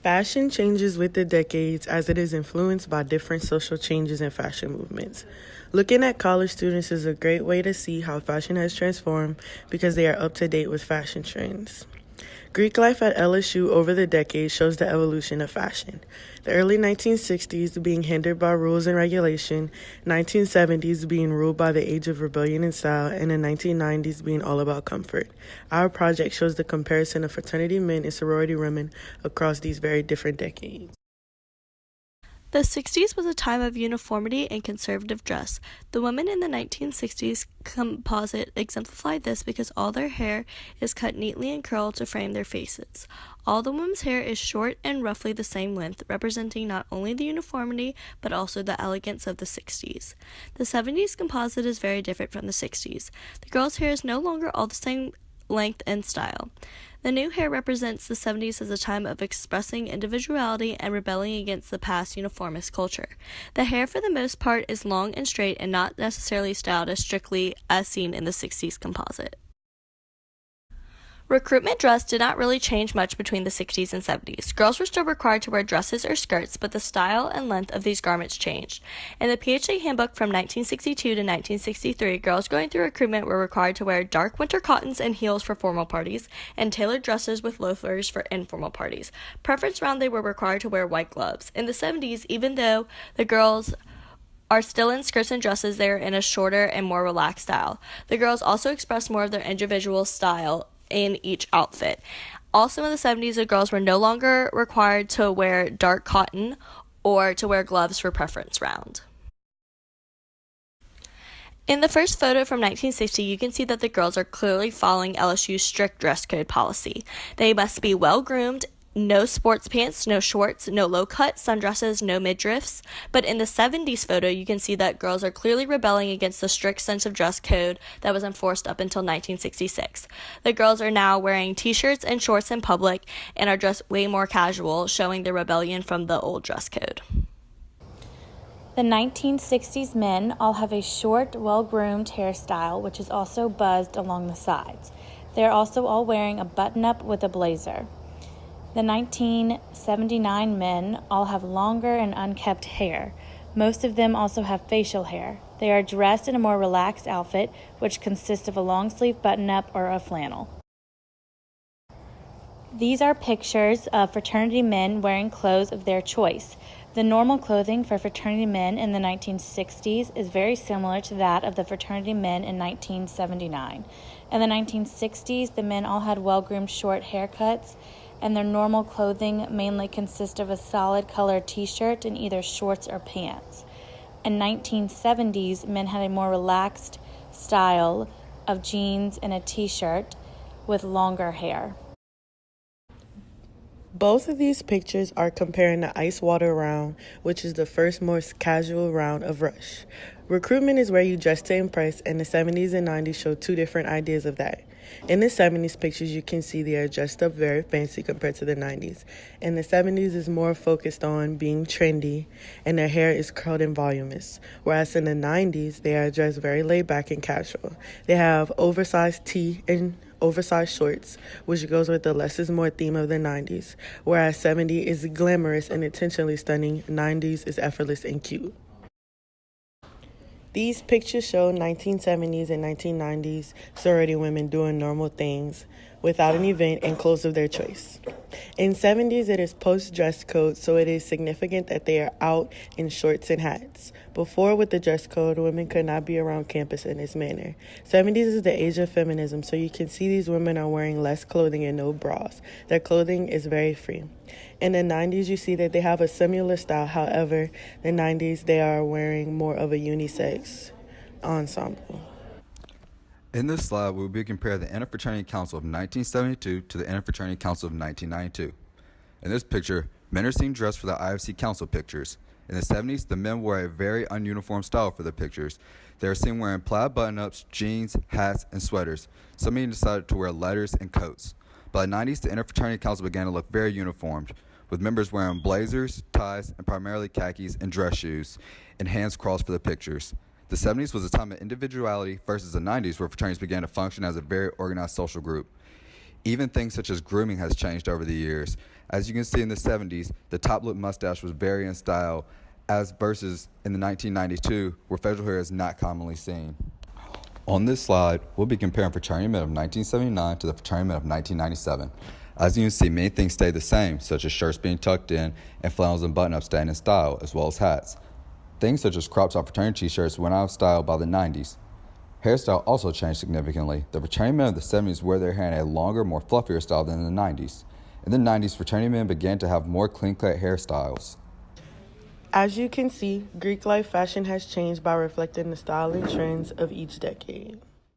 Fashion changes with the decades as it is influenced by different social changes and fashion movements. Looking at college students is a great way to see how fashion has transformed because they are up to date with fashion trends. Greek life at LSU over the decades shows the evolution of fashion. The early 1960s being hindered by rules and regulation, 1970s being ruled by the age of rebellion and style, and the 1990s being all about comfort. Our project shows the comparison of fraternity men and sorority women across these very different decades. The 60s was a time of uniformity and conservative dress. The women in the 1960s composite exemplified this because all their hair is cut neatly and curled to frame their faces. All the women's hair is short and roughly the same length, representing not only the uniformity but also the elegance of the 60s. The 70s composite is very different from the 60s. The girls' hair is no longer all the same length and style. The new hair represents the 70s as a time of expressing individuality and rebelling against the past uniformist culture. The hair, for the most part, is long and straight and not necessarily styled as strictly as seen in the 60s composite. Recruitment dress did not really change much between the 60s and 70s. Girls were still required to wear dresses or skirts, but the style and length of these garments changed. In the PHA handbook from 1962 to 1963, girls going through recruitment were required to wear dark winter cottons and heels for formal parties, and tailored dresses with loafers for informal parties. Preference round they were required to wear white gloves. In the 70s, even though the girls are still in skirts and dresses, they are in a shorter and more relaxed style. The girls also express more of their individual style in each outfit. Also in the 70s, the girls were no longer required to wear dark cotton or to wear gloves for preference round. In the first photo from 1960, you can see that the girls are clearly following LSU's strict dress code policy. They must be well-groomed, no sports pants, no shorts, no low-cut sundresses, no midriffs. But in the 70s photo, you can see that girls are clearly rebelling against the strict sense of dress code that was enforced up until 1966. The girls are now wearing t-shirts and shorts in public and are dressed way more casual, showing the rebellion from the old dress code. The 1960s men all have a short, well-groomed hairstyle, which is also buzzed along the sides. They are also all wearing a button-up with a blazer. The 1979 men all have longer and unkempt hair. Most of them also have facial hair. They are dressed in a more relaxed outfit, which consists of a long-sleeve button-up or a flannel. These are pictures of fraternity men wearing clothes of their choice. The normal clothing for fraternity men in the 1960s is very similar to that of the fraternity men in 1979. In the 1960s, the men all had well-groomed short haircuts, and their normal clothing mainly consist of a solid colored t-shirt and either shorts or pants. In 1970s, men had a more relaxed style of jeans and a t-shirt with longer hair. Both of these pictures are comparing the ice water round, which is the first most casual round of Rush. Recruitment is where you dress to impress, and the 70s and 90s show two different ideas of that. In the 70s pictures, you can see they are dressed up very fancy compared to the 90s. In the 70s is more focused on being trendy, and their hair is curled and voluminous. Whereas in the 90s, they are dressed very laid back and casual. They have oversized tee and oversized shorts, which goes with the less is more theme of the 90s. Whereas 70 is glamorous and intentionally stunning, 90s is effortless and cute. These pictures show 1970s and 1990s sorority women doing normal things without an event and clothes of their choice. In 70s, it is post-dress code, so it is significant that they are out in shorts and hats. Before, with the dress code, women could not be around campus in this manner. 70s is the age of feminism, so you can see these women are wearing less clothing and no bras. Their clothing is very free. In the 90s, you see that they have a similar style. However, the 90s, they are wearing more of a unisex ensemble. In this slide, we will be comparing the Interfraternity Council of 1972 to the Interfraternity Council of 1992. In this picture, men are seen dressed for the IFC Council pictures. In the 70s, the men wore a very ununiform style for the pictures. They are seen wearing plaid button-ups, jeans, hats, and sweaters. Some even decided to wear leathers and coats. By the 90s, the Interfraternity Council began to look very uniformed, with members wearing blazers, ties, and primarily khakis and dress shoes, and hands crossed for the pictures. The 70s was a time of individuality versus the 90s, where fraternities began to function as a very organized social group. Even things such as grooming has changed over the years. As you can see in the 70s, the top lip mustache was very in style, as versus in the 1992, where facial hair is not commonly seen. On this slide, we'll be comparing fraternity men of 1979 to the fraternity men of 1997. As you can see, many things stay the same, such as shirts being tucked in and flannels and button-ups staying in style, as well as hats. Things such as crop-top fraternity t-shirts went out of style by the 90s. Hairstyle also changed significantly. The fraternity men of the 70s wear their hair in a longer, more fluffier style than in the 90s. In the 90s, fraternity men began to have more clean-cut hairstyles. As you can see, Greek life fashion has changed by reflecting the style and trends of each decade.